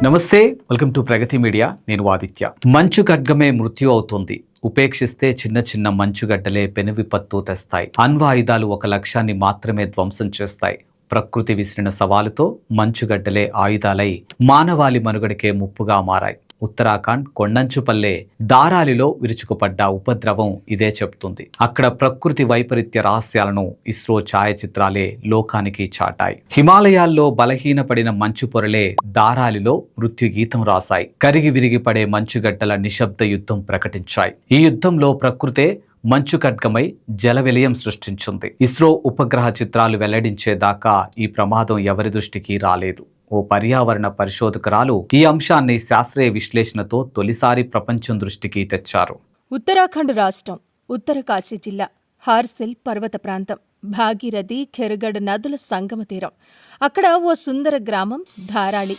నమస్తే, welcome to Pragathi media. నేను ఆదిత్య. మంచు ఖడ్గమే మృత్యు అవుతుంది. ఉపేక్షిస్తే చిన్న చిన్న మంచుగడ్డలే పెను విపత్తు తెస్తాయి. అణ్వాయుధాలు ఒక లక్ష్యాన్ని మాత్రమే ధ్వంసం చేస్తాయి. ప్రకృతి విసిరిన సవాలుతో మంచుగడ్డలే ఆయుధాలై మానవాళి మనుగడకే ముప్పుగా మారాయి. ఉత్తరాఖండ్ కొండంచుపల్లె దారాలిలో విరుచుకుపడ్డ ఉపద్రవం ఇదే చెబుతుంది. అక్కడ ప్రకృతి వైపరీత్య రహస్యాలను ఇస్రో ఛాయాచిత్రాలే లోకానికి చాటాయి. హిమాలయాల్లో బలహీనపడిన మంచు పొరలే దారాలిలో మృత్యుగీతం రాశాయి. కరిగి విరిగి పడే మంచుగడ్డల నిశ్శబ్ద యుద్ధం ప్రకటించాయి. ఈ యుద్ధంలో ప్రకృతే మంచు ఖడ్గమై జల విలయం సృష్టించింది. ఇస్రో ఉపగ్రహ చిత్రాలు వెల్లడించేదాకా ఈ ప్రమాదం ఎవరి దృష్టికి రాలేదు. ఓ పర్యావరణ పరిశోధకురాలు ఈ అంశాన్ని శాస్త్రీయ విశ్లేషణతో తొలిసారి ప్రపంచం దృష్టికి తెచ్చారు. ఉత్తరాఖండ్ రాష్ట్రం ఉత్తరకాశీ జిల్లా హార్సిల్ పర్వత ప్రాంతం, భాగీరథి ఖెర్గఢ్ నదుల సంగమ తీరం. అక్కడ ఓ సుందర గ్రామం ధారాళి.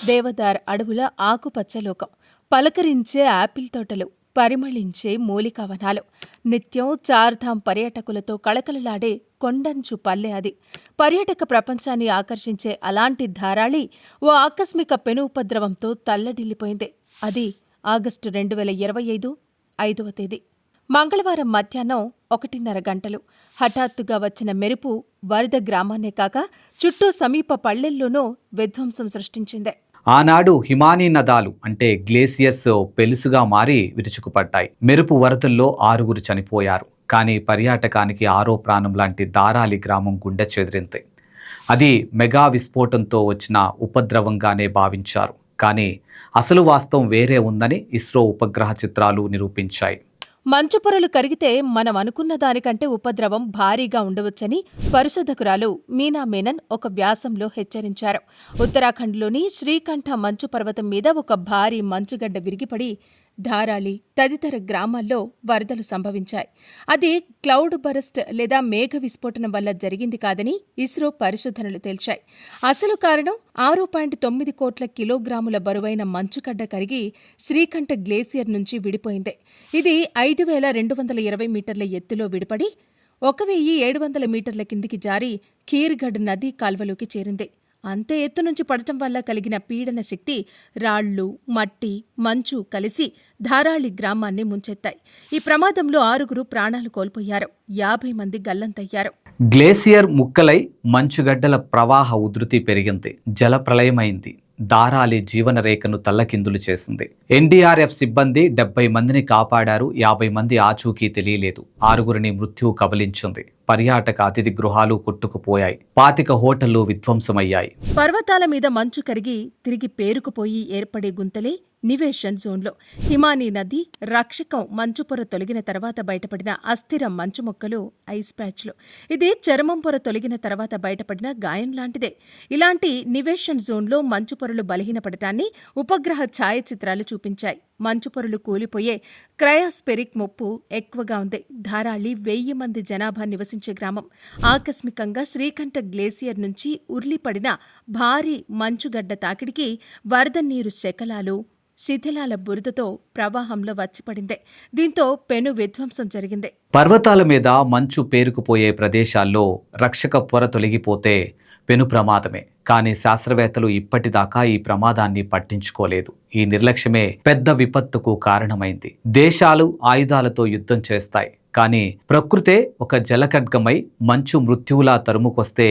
దేవదార్ అడవుల ఆకుపచ్చలోకం, పలకరించే యాపిల్ తోటలు, పరిమళించే మూలికావనాలు, నిత్యం చార్ధామ్ పర్యాటకులతో కళకళలాడే కొండంచు పల్లె అది. పర్యాటక ప్రపంచాన్ని ఆకర్షించే అలాంటి ధారాళి ఓ ఆకస్మిక పెను ఉపద్రవంతో తల్లడిల్లిపోయింది. అది ఆగస్టు 2025 5వ తేదీ మంగళవారం మధ్యాహ్నం 1:30 గంటలు. హఠాత్తుగా వచ్చిన మెరుపు వరద గ్రామాన్నే కాక చుట్టూ సమీప పల్లెల్లోనూ విధ్వంసం సృష్టించింది. ఆనాడు హిమానీ నదాలు అంటే గ్లేసియర్స్ పెలుసుగా మారి విరుచుకుపడ్డాయి. మెరుపు వరదల్లో 6 చనిపోయారు. కానీ పర్యాటకానికి ఆరో ప్రాణం లాంటి దారాలి గ్రామం గుండె చెదిరింది. అది మెగా విస్ఫోటంతో వచ్చిన ఉపద్రవంగానే భావించారు. కానీ అసలు వాస్తవం వేరే ఉందని ఇస్రో ఉపగ్రహ చిత్రాలు నిరూపించాయి. మంచు పొరలు కరిగితే మనం అనుకున్న దానికంటే ఉపద్రవం భారీగా ఉండవచ్చని పరిశోధకురాలు మీనా మేనన్ ఒక వ్యాసంలో హెచ్చరించారు. ఉత్తరాఖండ్లోని శ్రీకంఠ మంచు పర్వతం మీద ఒక భారీ మంచుగడ్డ విరిగిపడి ధారాళి తదితర గ్రామాల్లో వరదలు సంభవించాయి. అది క్లౌడ్ బరస్ట్ లేదా మేఘ విస్ఫోటనం వల్ల జరిగింది కాదని ఇస్రో పరిశోధనలు తేల్చాయి. అసలు కారణం 6.9 కోట్ల కిలోగ్రాముల బరువైన మంచుగడ్డ కరిగి శ్రీకంఠ గ్లేసియర్ నుంచి విడిపోయింది. ఇది 5,220 మీటర్ల ఎత్తులో విడిపడి 1,700 మీటర్ల కిందికి జారి ఖీర్గఢ్ నదీ కాల్వలోకి చేరింది. అంతే ఎత్తు నుంచి పడటం వల్ల కలిగిన పీడన శక్తి రాళ్లు, మట్టి, మంచు కలిసి ధారాళి గ్రామాన్ని ముంచెత్తాయి. ఈ ప్రమాదంలో 6 ప్రాణాలు కోల్పోయారు. 50 మంది గల్లంతయ్యారు. గ్లేసియర్ ముక్కలై మంచుగడ్డల ప్రవాహ ఉధృతి పెరిగింది. జల ప్రళయమైంది. దారాలి జీవన రేఖను తల్లకిందులు చేసింది. ఎన్డీఆర్ఎఫ్ సిబ్బంది 70 మందిని కాపాడారు. 50 మంది ఆచూకీ తెలియలేదు. 6 మృత్యువు కబలించింది. పర్యాటక అతిథి గృహాలు కొట్టుకుపోయాయి. 25 హోటళ్లు విధ్వంసమయ్యాయి. పర్వతాల మీద మంచు కరిగి తిరిగి పేరుకుపోయి ఏర్పడే గుంతలే నివేషన్ జోన్లో. హిమానీ నది రక్షకం మంచుపొర తొలగిన తర్వాత బయటపడిన అస్థిర మంచు మొక్కలు, ఐస్ ప్యాచ్లు. ఇది చర్మం పొర తొలగిన తర్వాత బయటపడిన గాయం లాంటిదే. ఇలాంటి నివేషన్ జోన్లో మంచుపొరలు బలహీనపడటాన్ని ఉపగ్రహ ఛాయాచిత్రాలు చూపించాయి. మంచుపొరలు కూలిపోయే క్రయోస్పెరిక్ ముప్పు ఎక్కువగా ఉంది. ధారాళి 1000 మంది జనాభా నివసించే గ్రామం. ఆకస్మికంగా శ్రీకంఠ గ్లేసియర్ నుంచి ఉర్లిపడిన భారీ మంచుగడ్డ తాకిడికి వరద నీరు శకలాలు, శిథిలాల బురదతో ప్రవాహంలో వచ్చిపడింది. దీంతో పెను విధ్వంసం జరిగింది. పర్వతాల మీద మంచు పేరుకుపోయే ప్రదేశాల్లో రక్షక పొర తొలగిపోతే పెను ప్రమాదమే. కానీ శాస్త్రవేత్తలు ఇప్పటిదాకా ఈ ప్రమాదాన్ని పట్టించుకోలేదు. ఈ నిర్లక్ష్యమే పెద్ద విపత్తుకు కారణమైంది. దేశాలు ఆయుధాలతో యుద్ధం చేస్తాయి. కానీ ప్రకృతే ఒక జలఖడ్గమై మంచు మృత్యువులా తరుముకొస్తే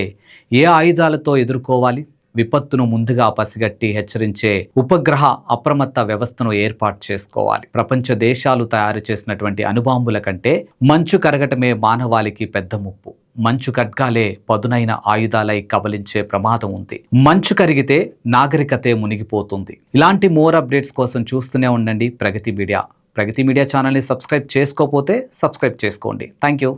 ఏ ఆయుధాలతో ఎదుర్కోవాలి? విపత్తును ముందుగా పసిగట్టి హెచ్చరించే ఉపగ్రహ అప్రమత్త వ్యవస్థను ఏర్పాటు చేసుకోవాలి. ప్రపంచ దేశాలు తయారు చేసినటువంటి అణుబాంబుల కంటే మంచు కరగటమే మానవాళికి పెద్ద ముప్పు. మంచు ఖడ్గాలే పదునైన ఆయుధాలై కబలించే ప్రమాదం ఉంది. మంచు కరిగితే నాగరికతే మునిగిపోతుంది. ఇలాంటి మోర్ అప్డేట్స్ కోసం చూస్తూనే ఉండండి ప్రగతి మీడియా. ప్రగతి మీడియా ఛానల్ని సబ్స్క్రైబ్ చేసుకోకపోతే సబ్స్క్రైబ్ చేసుకోండి. Thank you.